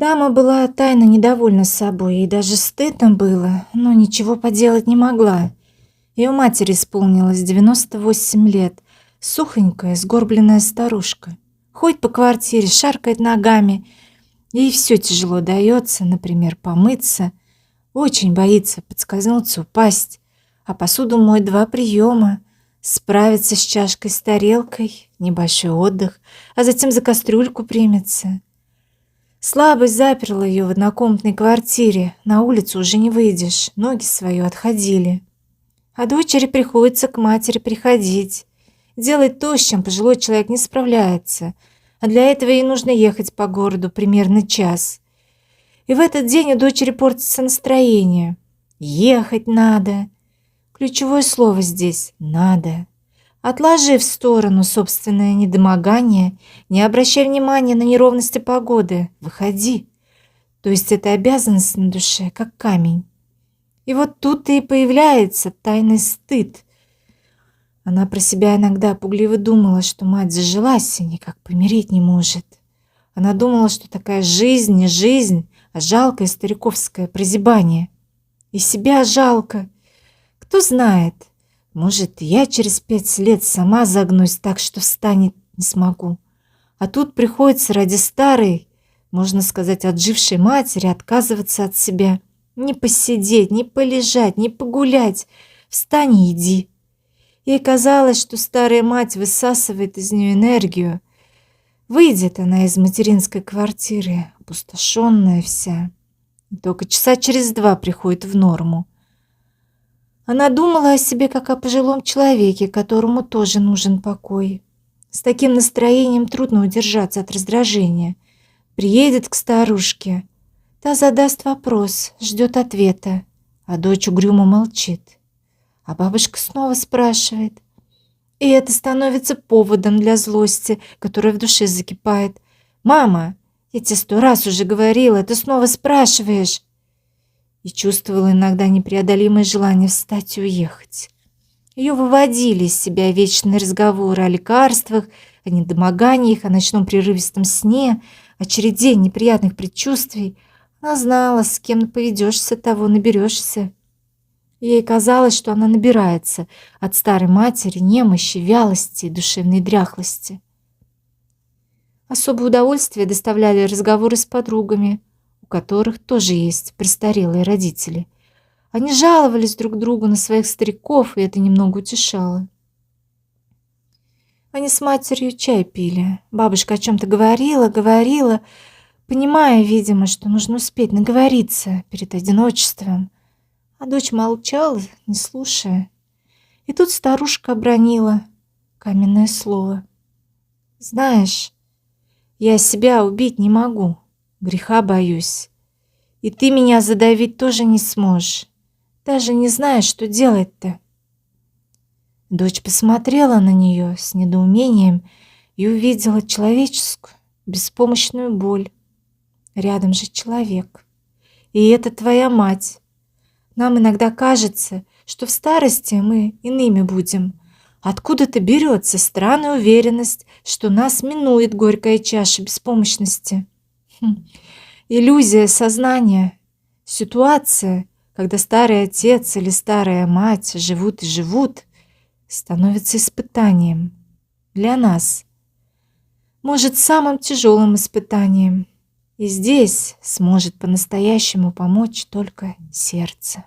Дама была тайно недовольна собой, ей даже стыдно было, но ничего поделать не могла. Ее матери исполнилось 98 лет, сухонькая, сгорбленная старушка. Ходит по квартире, шаркает ногами, ей все тяжело дается, например, помыться. Очень боится подскользнуться, упасть, а посуду моет 2 приема. Справиться с чашкой, с тарелкой, небольшой отдых, а затем за кастрюльку примется. Слабость заперла ее в однокомнатной квартире, на улицу уже не выйдешь, ноги свои отходили. А дочери приходится к матери приходить, делать то, с чем пожилой человек не справляется, а для этого ей нужно ехать по городу примерно час. И в этот день у дочери портится настроение. Ехать надо. Ключевое слово здесь «надо». Отложи в сторону собственное недомогание, не обращай внимания на неровности погоды, выходи. То есть это обязанность на душе, как камень. И вот тут-то и появляется тайный стыд. Она про себя иногда пугливо думала, что мать зажилась и никак помереть не может. Она думала, что такая жизнь не жизнь, а жалкое стариковское прозябание. И себя жалко. Кто знает, может, я через 5 лет сама загнусь так, что встать не смогу. А тут приходится ради старой, можно сказать, отжившей матери отказываться от себя. Не посидеть, не полежать, не погулять. Встань и иди. Ей казалось, что старая мать высасывает из нее энергию. Выйдет она из материнской квартиры, опустошенная вся. И только часа через 2 приходит в норму. Она думала о себе как о пожилом человеке, которому тоже нужен покой. С таким настроением трудно удержаться от раздражения. Приедет к старушке. Та задаст вопрос, ждет ответа, а дочь угрюмо молчит. А бабушка снова спрашивает. И это становится поводом для злости, которая в душе закипает. «Мама, я тебе 100 раз уже говорила, ты снова спрашиваешь!» И чувствовала иногда непреодолимое желание встать и уехать. Ее выводили из себя вечные разговоры о лекарствах, о недомоганиях, о ночном прерывистом сне, о череде неприятных предчувствий. Она знала, с кем поведешься, того наберешься. Ей казалось, что она набирается от старой матери немощи, вялости и душевной дряхлости. Особое удовольствие доставляли разговоры с подругами, у которых тоже есть престарелые родители. Они жаловались друг другу на своих стариков, и это немного утешало. Они с матерью чай пили. Бабушка о чем-то говорила, понимая, видимо, что нужно успеть наговориться перед одиночеством. А дочь молчала, не слушая. И тут старушка обронила каменное слово. «Знаешь, я себя убить не могу, греха боюсь. И ты меня задавить тоже не сможешь. Даже не знаешь, что делать-то». Дочь посмотрела на нее с недоумением и увидела человеческую, беспомощную боль. Рядом же человек. И это твоя мать. Нам иногда кажется, что в старости мы иными будем. Откуда-то берется странная уверенность, что нас минует горькая чаша беспомощности. Иллюзия сознания. Ситуация, когда старый отец или старая мать живут и живут, становится испытанием для нас. Может, самым тяжелым испытанием. И здесь сможет по-настоящему помочь только сердце.